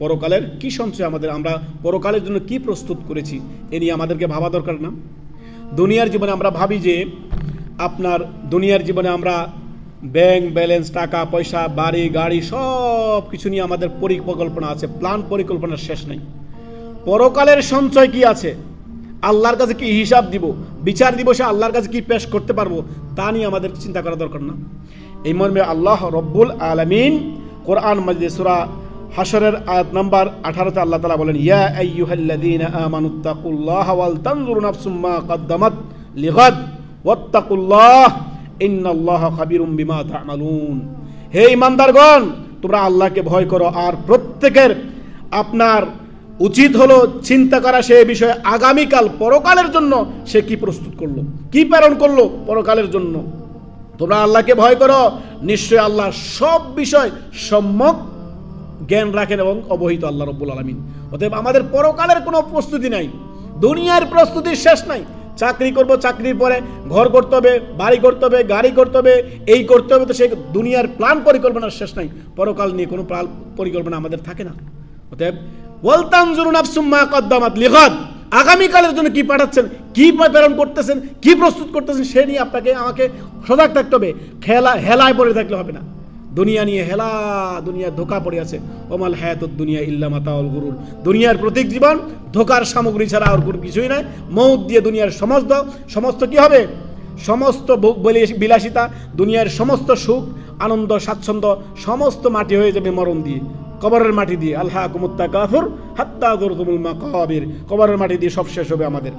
পরকালের কি সঞ্চয় আমাদের, আমরা পরকালের জন্য কি প্রস্তুত করেছি, এ নিয়ে আমাদেরকে ভাবা দরকার না? দুনিয়ার জীবনে আমরা ভাবি যে আপনার দুনিয়ার জীবনে আমরা ব্যাংক ব্যালেন্স, টাকা পয়সা, বাড়ি গাড়ি সব কিছু নিয়ে আমাদের পরিকল্পনা আছে, প্ল্যান পরিকল্পনার শেষ নেই। পরকালের সঞ্চয় কি আছে, আল্লাহর কাছে কি হিসাব দিব, বিচার দিবসে আল্লাহর কাছে কি পেশ করতে পারবো, তা নিয়ে আমাদের চিন্তা করা দরকার না? এই মর্মে আল্লাহ রব্বুল আলামিন কোরআন মাজিদে সূরা হাশরের আয়াত নাম্বার 18-তে আল্লাহ তাআলা বলেন, ইয়া আইয়ুহাল্লাযীনা আমানুত্তাকুল্লাহা ওয়াল তানজুর নাফসুম মা কদ্দামাত লিগাদ ওয়াত্তাকুল্লাহ ইন্নাল্লাহা খাবীরুম বিমা তা'মালুন। হে ঈমানদারগণ, তোমরা আল্লাহকে ভয় করো, আর প্রত্যেকের আপনার উচিত হলো চিন্তা করা সে বিষয়ে আগামীকাল পরকালের জন্য সে কি প্রস্তুত করলো, কি প্রেরণ করলো পরকালের জন্য। তোমরা আল্লাহকে ভয় করো, নিশ্চয় আল্লাহ সব বিষয় সম্যক জ্ঞান রাখেন এবং অবহিত আল্লাহ রব্বুল আলামিন। অতএব আমাদের পরকালের কোনো প্রস্তুতি নাই, দুনিয়ার প্রস্তুতির শেষ নাই। চাকরি করব, চাকরির পরে ঘর করতে হবে, বাড়ি করতে হবে, গাড়ি করতে হবে, এই করতে হবে, তো সেই দুনিয়ার প্ল্যান পরিকল্পনার শেষ নাই। পরকাল নিয়ে কোনো প্ল্যান পরিকল্পনা আমাদের থাকে না। অতএব ওয়াল তানজুরু নাফসুম মা কদ্দামাত লিগাদ, আগামীকালের জন্য কি পাঠাচ্ছেন, কি প্রেরণ করতেছেন, কি প্রস্তুত করতেছেন, সে নিয়ে আপনাকে আমাকে সজাগ থাকতে হবে। হেলায় পড়ে থাকলে হবে না। দুনিয়া নিয়ে হেলা, দুনিয়া ধোকা পড়ে আছে। ওমাল হায়াতুদ দুনিয়া ইল্লা মাতাউল গুরুর, দুনিয়ার প্রতীক জীবন, ধোকার সামগ্রী ছাড়া আর কোনো কিছুই নাই। মৌত দিয়ে দুনিয়ার সমস্ত কি হবে, সমস্ত বিলাসিতা, দুনিয়ার সমস্ত সুখ আনন্দ স্বাচ্ছন্দ্য সমস্ত মাটি হয়ে যাবে মরণ দিয়ে, কবরের মাটি দিয়ে। আল্লাহ কুমুত্তা কাফুর হাত্তা যুরতুমুল মাকাবির, কবরের মাটি দিয়ে সব শেষ হবে আমাদের।